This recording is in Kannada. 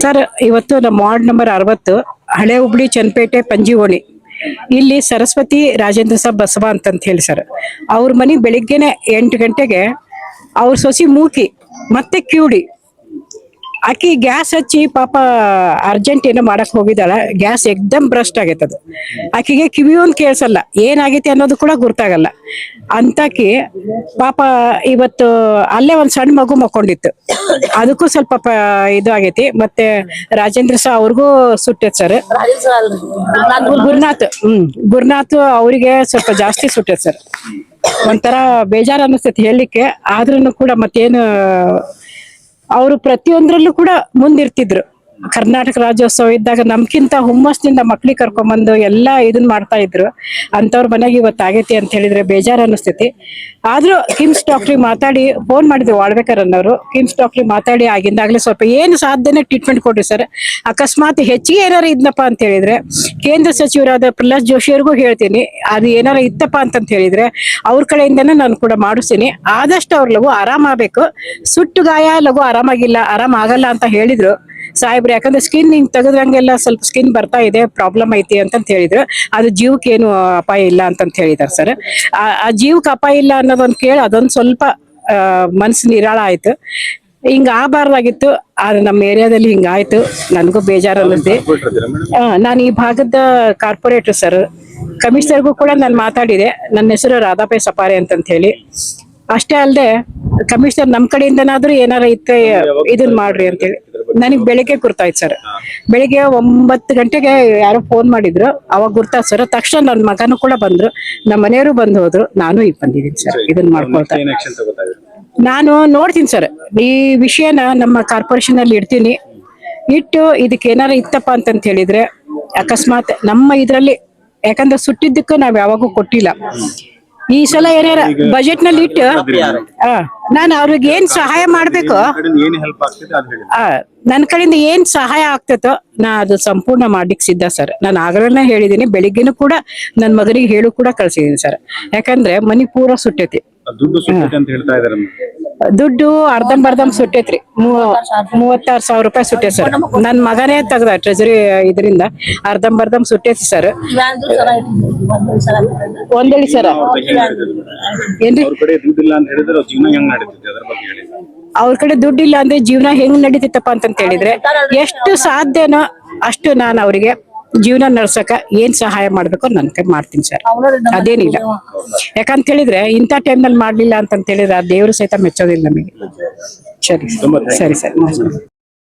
ಸರ್, ಇವತ್ತು ನಮ್ಮ ವಾರ್ಡ್ ನಂಬರ್ 60 ಹಳೆ ಹುಬ್ಳಿ ಚನ್ನಪೇಟೆ ಪಂಜಿವೋಣಿ ಇಲ್ಲಿ ಸರಸ್ವತಿ ರಾಜೇಂದ್ರ ಸಾಬ್ ಬಸವ ಅಂತ ಹೇಳಿ ಸರ್. ಅವ್ರ ಮನೆ ಬೆಳಿಗ್ಗೆನೆ 8 ಗಂಟೆಗೆ ಅವ್ರ ಸೊಸಿ ಮೂಕಿ ಮತ್ತೆ ಕ್ಯೂಡಿ ಆಕಿ ಗ್ಯಾಸ್ ಹಚ್ಚಿ ಪಾಪ ಅರ್ಜೆಂಟ್ ಏನೋ ಮಾಡಕ್ ಹೋಗಿದ್ದಾಳ. ಗ್ಯಾಸ್ ಎಕ್ದಮ್ ಬ್ರಸ್ಟ್ ಆಗೈತದ. ಆಕಿಗೆ ಕಿವಿಯೊಂದು ಕೇಳಿಸಲ್ಲ, ಏನಾಗೈತಿ ಅನ್ನೋದು ಕೂಡ ಗೊತ್ತಾಗಲ್ಲ ಅಂತಾಕಿ ಪಾಪ ಇವತ್ತು ಅಲ್ಲೇ ಒಂದ್ ಸಣ್ಣ ಮಗು ಮಕ್ಕೊಂಡಿತ್ತು, ಅದಕ್ಕೂ ಸ್ವಲ್ಪ ಇದು ಆಗೈತಿ. ಮತ್ತೆ ರಾಜೇಂದ್ರ ಸಹ ಅವ್ರಿಗೂ ಸುಟ್ಟೈತ್ ಸರ್. ಗುರುನಾಥ್ ಅವರಿಗೆ ಸ್ವಲ್ಪ ಜಾಸ್ತಿ ಸುಟ್ಟೈತ್ ಸರ್. ಒಂಥರ ಬೇಜಾರು ಅನ್ನಿಸ್ತೈತಿ ಹೇಳಲಿಕ್ಕೆ. ಆದ್ರೂ ಕೂಡ ಮತ್ತೇನು, ಅವರು ಪ್ರತಿಯೊಂದ್ರಲ್ಲೂ ಕೂಡ ಮುಂದಿರ್ತಿದ್ರು. ಕರ್ನಾಟಕ ರಾಜ್ಯೋತ್ಸವ ಇದ್ದಾಗ ನಮ್ಕಿಂತ ಹುಮ್ಮಸ್ನಿಂದ ಮಕ್ಳಿಗೆ ಕರ್ಕೊಂಡ್ಬಂದು ಎಲ್ಲಾ ಇದನ್ ಮಾಡ್ತಾ ಇದ್ರು. ಅಂತವ್ರ ಮನೆಗೆ ಇವತ್ತು ಆಗೈತಿ ಅಂತ ಹೇಳಿದ್ರೆ ಬೇಜಾರು ಅನಿಸ್ತೈತಿ. ಆದ್ರೂ ಕಿಮ್ಸ್ ಡಾಕ್ಟ್ರಿಗೆ ಮಾತಾಡಿ ಫೋನ್ ಮಾಡಿದ್ವಿ, ವಾಳ್ಬೇಕರ್ ಅನ್ನೋರು. ಕಿಮ್ಸ್ ಡಾಕ್ಟ್ರಿಗೆ ಮಾತಾಡಿ ಆಗಿಂದಾಗ್ಲೇ ಸ್ವಲ್ಪ ಏನು ಸಾಧ್ಯನೇ ಟ್ರೀಟ್ಮೆಂಟ್ ಕೊಡ್ರಿ ಸರ್. ಅಕಸ್ಮಾತ್ ಹೆಚ್ಚಿಗೆ ಏನಾರು ಇದ್ನಪ್ಪ ಅಂತ ಹೇಳಿದ್ರೆ ಕೇಂದ್ರ ಸಚಿವರಾದ ಪ್ರಹ್ಲಾದ್ ಜೋಶಿ ಅವ್ರಿಗೂ ಹೇಳ್ತೀನಿ, ಅದು ಏನಾರ ಇತ್ತಪ್ಪ ಅಂತಂತ ಹೇಳಿದ್ರೆ ಅವ್ರ ಕಡೆಯಿಂದನೇ ನಾನು ಕೂಡ ಮಾಡಿಸ್ತೀನಿ. ಆದಷ್ಟು ಅವ್ರ ಲಘು ಆರಾಮಾಗಬೇಕು. ಸುಟ್ಟು ಗಾಯ ಲಘು ಆರಾಮಾಗಿಲ್ಲ, ಆರಾಮ ಆಗಲ್ಲ ಅಂತ ಹೇಳಿದ್ರು ಸಾಹೇಬ್ರು. ಯಾಕಂದ್ರೆ ಸ್ಕಿನ್ ಹಿಂಗ್ ತೆಗೆದ್ರಂಗೆಲ್ಲ ಸ್ವಲ್ಪ ಸ್ಕಿನ್ ಬರ್ತಾ ಇದೆ, ಪ್ರಾಬ್ಲಮ್ ಐತಿ ಅಂತಂತ ಹೇಳಿದ್ರು. ಅದು ಜೀವಕ್ಕೆ ಏನು ಅಪಾಯ ಇಲ್ಲ ಅಂತಂತ ಹೇಳಿದಾರೆ ಸರ್. ಆ ಜೀವಕ್ಕೆ ಅಪಾಯ ಇಲ್ಲ ಅನ್ನೋದೊಂದು ಕೇಳಿ ಅದೊಂದು ಸ್ವಲ್ಪ ಮನ್ಸು ನಿರಾಳ ಆಯ್ತು. ಹಿಂಗ ಆಗಬಾರ್ದಾಗಿತ್ತು, ಆದ್ರೆ ನಮ್ಮ ಏರಿಯಾದಲ್ಲಿ ಹಿಂಗಾಯ್ತು. ನನಗೂ ಬೇಜಾರು ಅನ್ನಿಸ್ತಿ. ನಾನು ಈ ಭಾಗದ ಕಾರ್ಪೊರೇಟರ್ ಸರ್. ಕಮಿಷನರ್ಗೂ ಕೂಡ ನಾನು ಮಾತಾಡಿದೆ. ನನ್ನ ಹೆಸರು ರಾಧಾಪೈ ಸಪಾರೆ ಅಂತಂತ ಹೇಳಿ. ಅಷ್ಟೇ ಅಲ್ಲದೆ ಕಮಿಷನರ್ ನಮ್ ಕಡೆಯಿಂದನಾದ್ರೂ ಏನಾರ ಇತ್ತೆ ಇದನ್ ಮಾಡ್ರಿ ಅಂತೇಳಿ ನನಗ್ ಬೆಳಿಗ್ಗೆ ಗುರ್ತಾಯ್ತು ಸರ್. ಬೆಳಿಗ್ಗೆ 9 ಗಂಟೆಗೆ ಯಾರೋ ಫೋನ್ ಮಾಡಿದ್ರು, ಅವಾಗ ಗುರ್ತಾಯ್ತು ಸರ್. ತಕ್ಷಣ ನನ್ನ ಮಗನೂ ಕೂಡ ಬಂದ್ರು, ನಮ್ಮ ಮನೆಯವರು ಬಂದು ಹೋದ್ರು, ನಾನು ಈಗ ಬಂದಿದ್ದೀನಿ ಸರ್. ಇದನ್ನ ಮಾಡ್ಕೊಳ್ತಾ ನಾನು ನೋಡ್ತೀನಿ ಸರ್. ಈ ವಿಷಯನ ನಮ್ಮ ಕಾರ್ಪೊರೇಷನ್ ಅಲ್ಲಿ ಇಡ್ತೀನಿ. ಇಟ್ಟು ಇದಕ್ಕೆ ಏನಾರ ಇತ್ತಪ್ಪ ಅಂತಂತ ಹೇಳಿದ್ರೆ ಅಕಸ್ಮಾತ್ ನಮ್ಮ ಇದ್ರಲ್ಲಿ, ಯಾಕಂದ್ರೆ ಸುಟ್ಟಿದ್ದಕ್ಕೂ ನಾವ್ ಯಾವಾಗೂ ಕೊಟ್ಟಿಲ್ಲ. ಈ ಸಲ ಏನಾರ ಬಜೆಟ್ ನಲ್ಲಿ ಇಟ್ಟು ನಾನು ಅವ್ರಿಗೆ ಏನ್ ಸಹಾಯ ಮಾಡ್ಬೇಕು, ನನ್ನ ಕಡೆಯಿಂದ ಏನ್ ಸಹಾಯ ಆಗ್ತೈತೋ ನಾ ಅದು ಸಂಪೂರ್ಣ ಮಾಡ್ಲಿಕ್ಕೆ ಸಿದ್ಧ ಸರ್. ನಾನು ಆಗಲೇ ಹೇಳಿದೀನಿ, ಬೆಳಿಗ್ಗೆನೂ ಕೂಡ ನನ್ನ ಮಗನಿಗೆ ಹೇಳು ಕೂಡ ಕಳ್ಸಿದೀನಿ ಸರ್. ಯಾಕಂದ್ರೆ ಮನಿ ಪೂರ ಸುಟ್ಟೈತಿ. ದುಡ್ಡು ಅರ್ಧಂಬರ್ಧಂ ಸುಟ್ಟೈತ್ರಿ. 36,000 ರೂಪಾಯಿ ಸುಟ್ಟೈತಿ ಸರ್. ನನ್ ಮಗನೇ ತೆಗ್ದ ಟ್ರೆಜರಿ ಇದರಿಂದ ಅರ್ಧಂಬರ್ಧಂ ಸುಟ್ಟೈತಿ ಸರ್. ಒಂದೇಳಿ ಸರ್, ಏನ್ರಿ ಅವ್ರ ಕಡೆ ದುಡ್ಡು ಇಲ್ಲ ಅಂದ್ರೆ ಜೀವನ ಹೆಂಗ್ ನಡೀತಿತ್ತಪ್ಪ ಅಂತಂತ ಹೇಳಿದ್ರೆ ಎಷ್ಟು ಸಾಧ್ಯನೋ ಅಷ್ಟು ನಾನು ಅವರಿಗೆ ಜೀವನ ನಡ್ಸಕ ಏನ್ ಸಹಾಯ ಮಾಡ್ಬೇಕು ನನ್ ಕೈ ಮಾಡ್ತೀನಿ ಸರ್. ಅದೇನಿಲ್ಲ. ಯಾಕಂತ ಹೇಳಿದ್ರೆ ಇಂಥ ಟೈಮ್ ನಲ್ಲಿ ಮಾಡ್ಲಿಲ್ಲ ಅಂತಂತ ಹೇಳಿದ್ರೆ ಆ ದೇವ್ರು ಸಹಿತ ಮೆಚ್ಚೋದಿಲ್ಲ ನಮಗೆ. ಸರಿ ಸರಿ ಸರಿ.